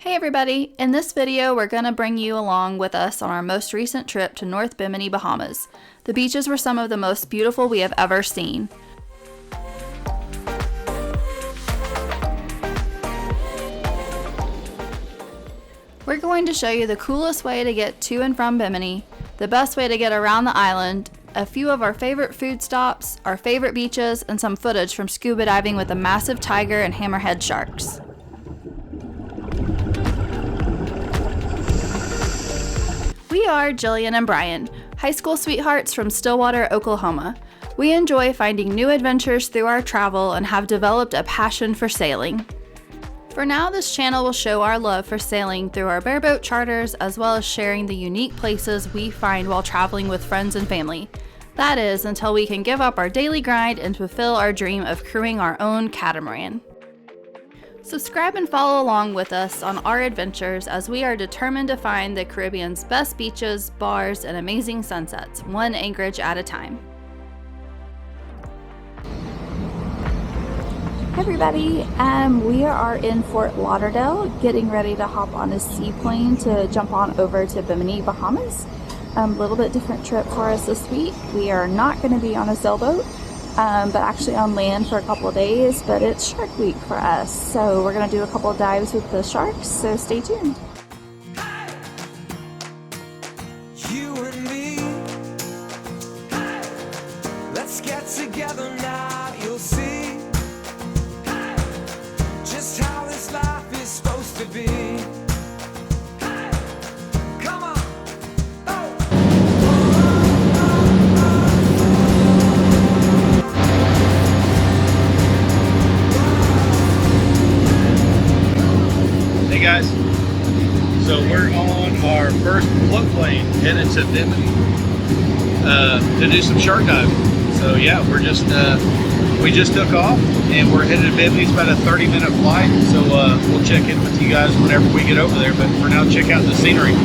Hey everybody! In this video, we're going to bring you along with us on our most recent trip to North Bimini, Bahamas. The beaches were some of the most beautiful we have ever seen. We're going to show you the coolest way to get to and from Bimini, the best way to get around the island, a few of our favorite food stops, our favorite beaches, and some footage from scuba diving with the massive tiger and hammerhead sharks. We are Jillian and Brian, high school sweethearts from Stillwater, Oklahoma. We enjoy finding new adventures through our travel and have developed a passion for sailing. For now, this channel will show our love for sailing through our bareboat charters, as well as sharing the unique places we find while traveling with friends and family. That is, until we can give up our daily grind and fulfill our dream of crewing our own catamaran. Subscribe and follow along with us on our adventures as we are determined to find the Caribbean's best beaches, bars, and amazing sunsets, one anchorage at a time. Hey everybody, we are in Fort Lauderdale getting ready to hop on a seaplane to jump on over to Bimini, Bahamas. A little bit different trip for us this week. We are not going to be on a sailboat. But actually on land for a couple of days, but it's Shark Week for us, so we're going to do a couple of dives with the sharks, so stay tuned. Hey, you and me, hey, let's get together now, you'll see, hey, just how this life is supposed to be. Hey, come on, oh. Hey guys, so we're on our first float plane headed to Bimini to do some shark diving. So yeah, we just took off and we're headed to Bimini. It's about a 30-minute flight, so we'll check in with you guys whenever we get over there. But for now, check out the scenery.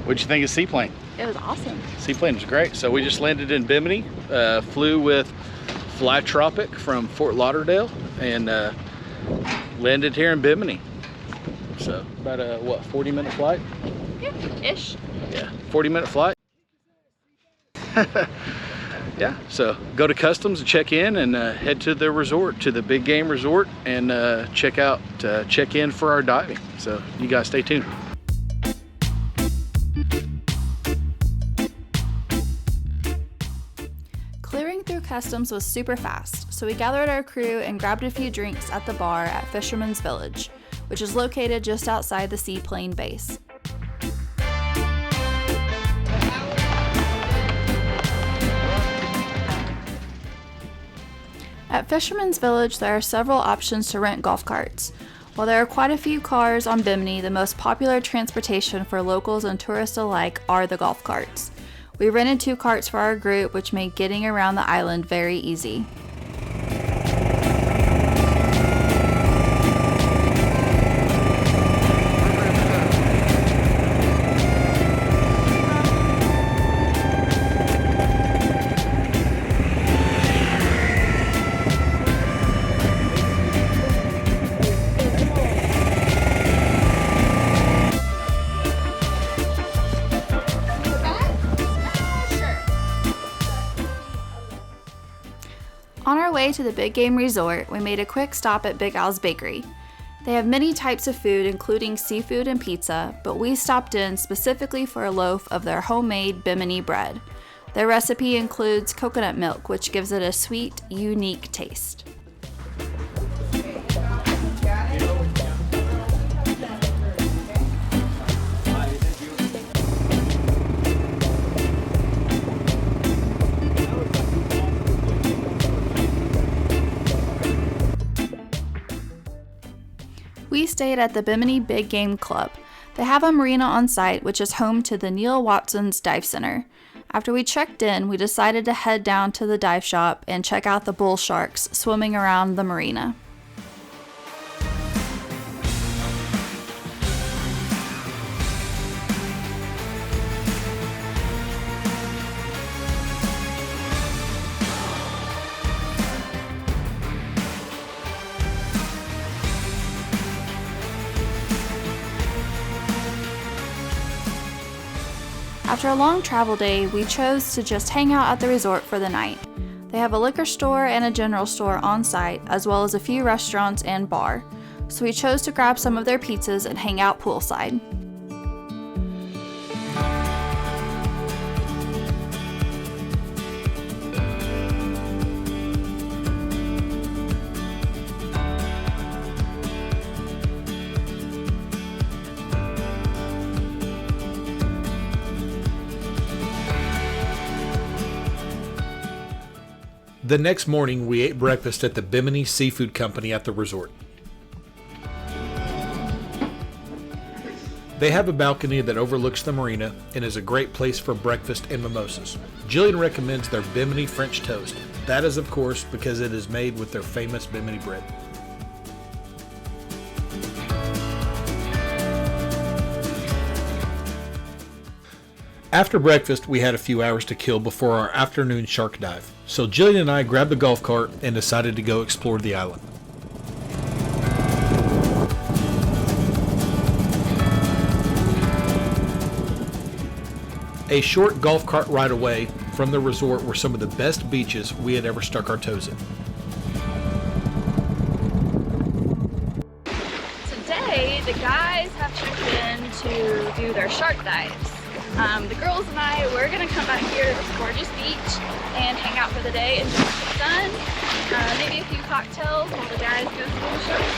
What'd you think of Seaplane? It was awesome. Seaplane was great. So we just landed in Bimini, flew with Fly Tropic from Fort Lauderdale, and landed here in Bimini. So about a, 40-minute flight? Yeah, ish. Yeah, 40-minute flight. Yeah, so go to customs and check in and head to the resort, to the Big Game Resort, and check in for our diving. So you guys stay tuned. Clearing through customs was super fast, so we gathered our crew and grabbed a few drinks at the bar at Fisherman's Village, which is located just outside the seaplane base. At Fisherman's Village, there are several options to rent golf carts. While there are quite a few cars on Bimini, the most popular transportation for locals and tourists alike are the golf carts. We rented 2 carts for our group, which made getting around the island very easy. On our way to the Big Game Resort, we made a quick stop at Big Al's Bakery. They have many types of food, including seafood and pizza, but we stopped in specifically for a loaf of their homemade Bimini bread. Their recipe includes coconut milk, which gives it a sweet, unique taste. We stayed at the Bimini Big Game Club. They have a marina on site, which is home to the Neil Watson's Dive Center. After we checked in, we decided to head down to the dive shop and check out the bull sharks swimming around the marina. After a long travel day, we chose to just hang out at the resort for the night. They have a liquor store and a general store on site, as well as a few restaurants and bar. So we chose to grab some of their pizzas and hang out poolside. The next morning, we ate breakfast at the Bimini Seafood Company at the resort. They have a balcony that overlooks the marina and is a great place for breakfast and mimosas. Jillian recommends their Bimini French toast. That is, of course, because it is made with their famous Bimini bread. After breakfast, we had a few hours to kill before our afternoon shark dive. So Jillian and I grabbed the golf cart and decided to go explore the island. A short golf cart ride away from the resort were some of the best beaches we had ever stuck our toes in. Today, the guys have checked in to do their shark dives. The girls and I, we're gonna come out here to this gorgeous beach and hang out for the day, enjoy the sun, maybe a few cocktails while the guys go see the sharks.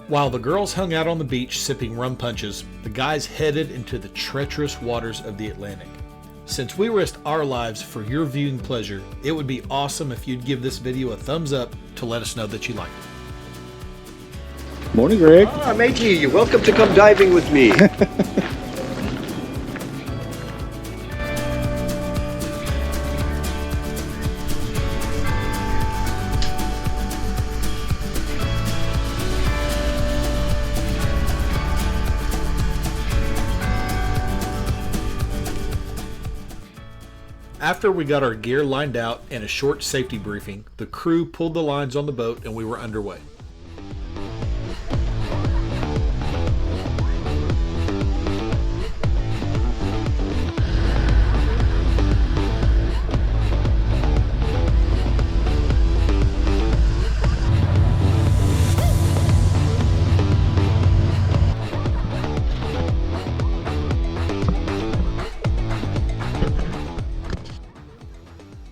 While the girls hung out on the beach sipping rum punches, the guys headed into the treacherous waters of the Atlantic. Since we risked our lives for your viewing pleasure, it would be awesome if you'd give this video a thumbs up to let us know that you liked it. Morning, Greg. Ah, matey, you're welcome to come diving with me. After we got our gear lined out and a short safety briefing, the crew pulled the lines on the boat and we were underway.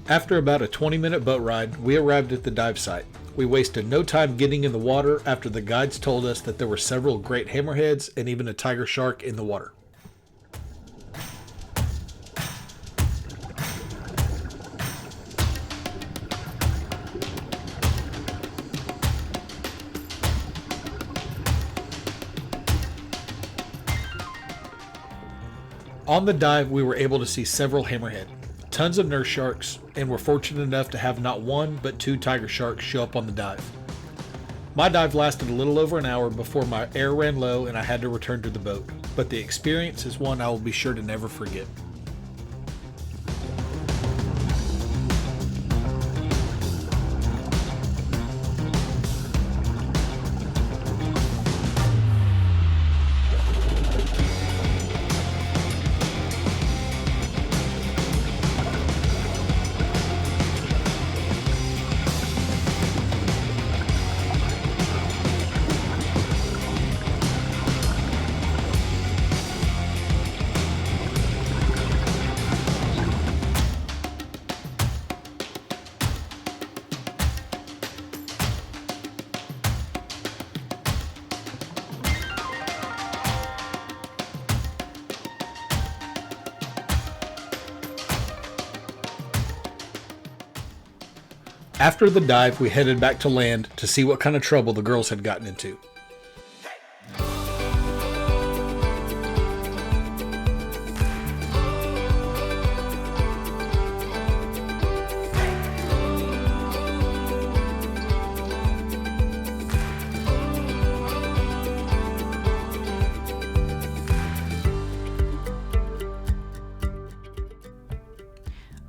After about a 20-minute boat ride, we arrived at the dive site. We wasted no time getting in the water after the guides told us that there were several great hammerheads and even a tiger shark in the water. On the dive, we were able to see several hammerhead, tons of nurse sharks, and were fortunate enough to have not one but two tiger sharks show up on the dive. My dive lasted a little over an hour before my air ran low and I had to return to the boat, but the experience is one I will be sure to never forget. After the dive, we headed back to land to see what kind of trouble the girls had gotten into.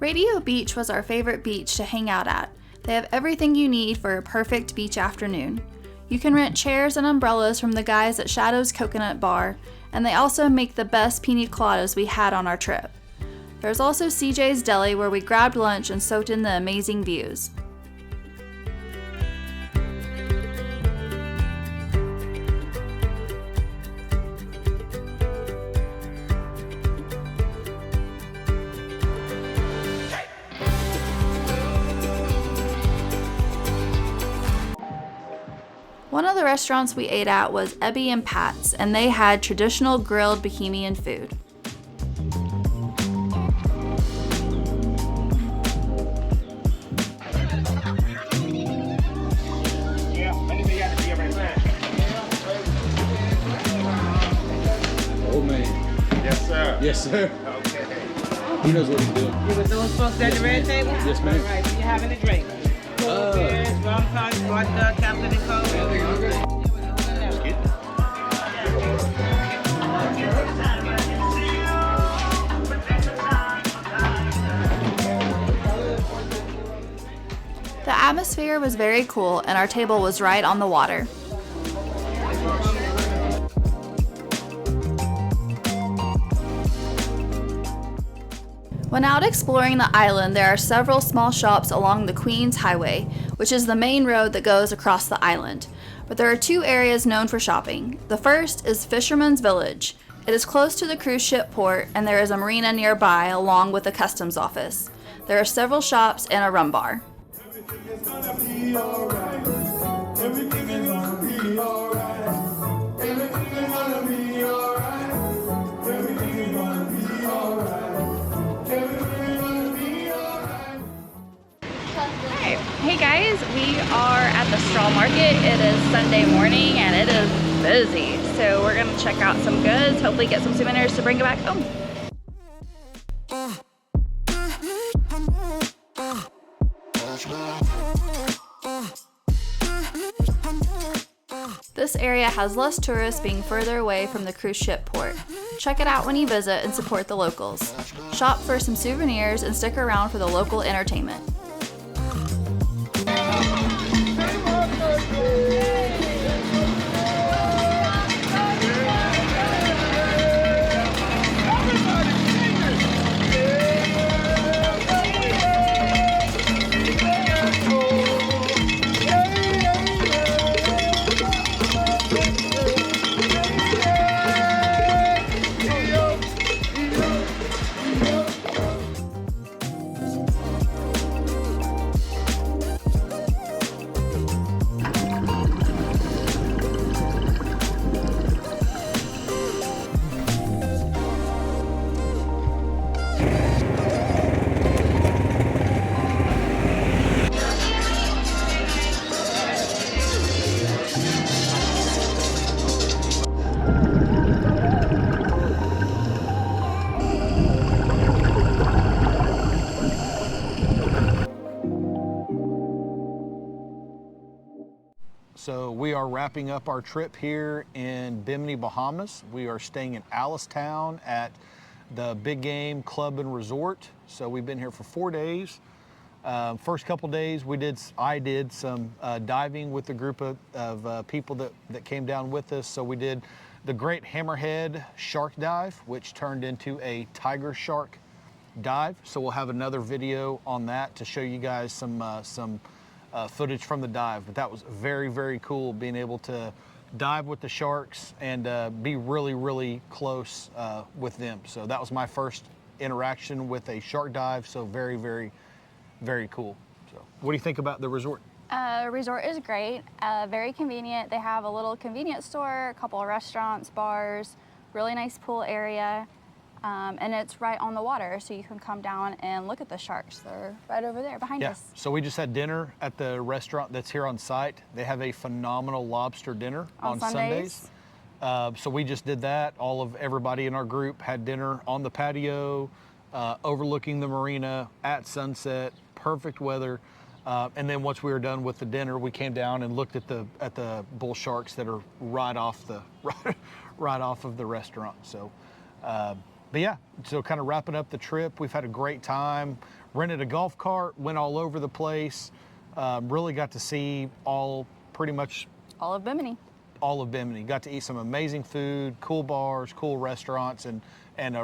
Radio Beach was our favorite beach to hang out at. They have everything you need for a perfect beach afternoon. You can rent chairs and umbrellas from the guys at Shadow's Coconut Bar, and they also make the best pina coladas we had on our trip. There's also CJ's Deli where we grabbed lunch and soaked in the amazing views. One of the restaurants we ate at was Ebby and Pat's, and they had traditional grilled Bahamian food. Oh man. Yes, sir. Yes, sir. Okay. He knows what he's doing. You with those folks at the red table? Yes, ma'am. All right, so you having a drink? Beers, rum punch, vodka, Captain and Coke. The atmosphere was very cool, and our table was right on the water. When out exploring the island, there are several small shops along the Queens Highway, which is the main road that goes across the island. But there are two areas known for shopping. The first is Fisherman's Village. It is close to the cruise ship port, and there is a marina nearby along with a customs office. There are several shops and a rum bar. Hey guys, we are at the straw market. It is Sunday morning and it is busy. So we're gonna check out some goods, hopefully get some souvenirs to bring it back home. This area has less tourists being further away from the cruise ship port. Check it out when you visit and support the locals. Shop for some souvenirs and stick around for the local entertainment. So we are wrapping up our trip here in Bimini, Bahamas. We are staying in Alice-town at the Big Game Club and Resort. So we've been here for 4 days. First couple days I did some diving with a group of people that came down with us. So we did the Great Hammerhead Shark Dive, which turned into a tiger shark dive. So we'll have another video on that to show you guys some footage from the dive. But that was very, very cool being able to dive with the sharks and be really, really close with them. So that was my first interaction with a shark dive. So very, very, very cool. So what do you think about the resort? Resort is great, very convenient. They have a little convenience store, a couple of restaurants, bars, really nice pool area. And it's right on the water, so you can come down and look at the sharks. They're right over there behind Yeah. us. So we just had dinner at the restaurant that's here on site. They have a phenomenal lobster dinner On Sundays. So we just did that. Everybody in our group had dinner on the patio, overlooking the marina at sunset. Perfect weather. And then once we were done with the dinner, we came down and looked at the bull sharks that are right off of the restaurant. So, but yeah, so kind of wrapping up the trip, we've had a great time. Rented a golf cart, went all over the place. Really got to see pretty much All of Bimini. all of Bimini. Got to eat some amazing food, cool bars, cool restaurants, and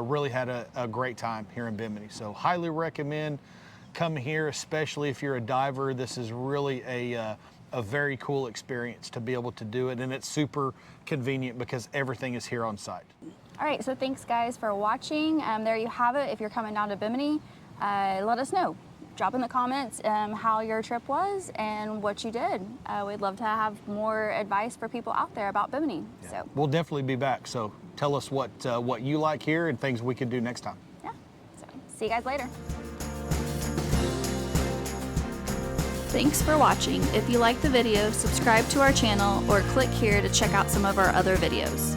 really had a great time here in Bimini. So highly recommend coming here, especially if you're a diver. This is really a very cool experience to be able to do it, and it's super convenient because everything is here on site. All right, so thanks guys for watching. There you have it. If you're coming down to Bimini, let us know. Drop in the comments how your trip was and what you did. We'd love to have more advice for people out there about Bimini. Yeah. So We'll definitely be back. So tell us what you like here and things we can do next time. yeah, so see you guys later. Thanks for watching. If you like the video, subscribe to our channel or click here to check out some of our other videos.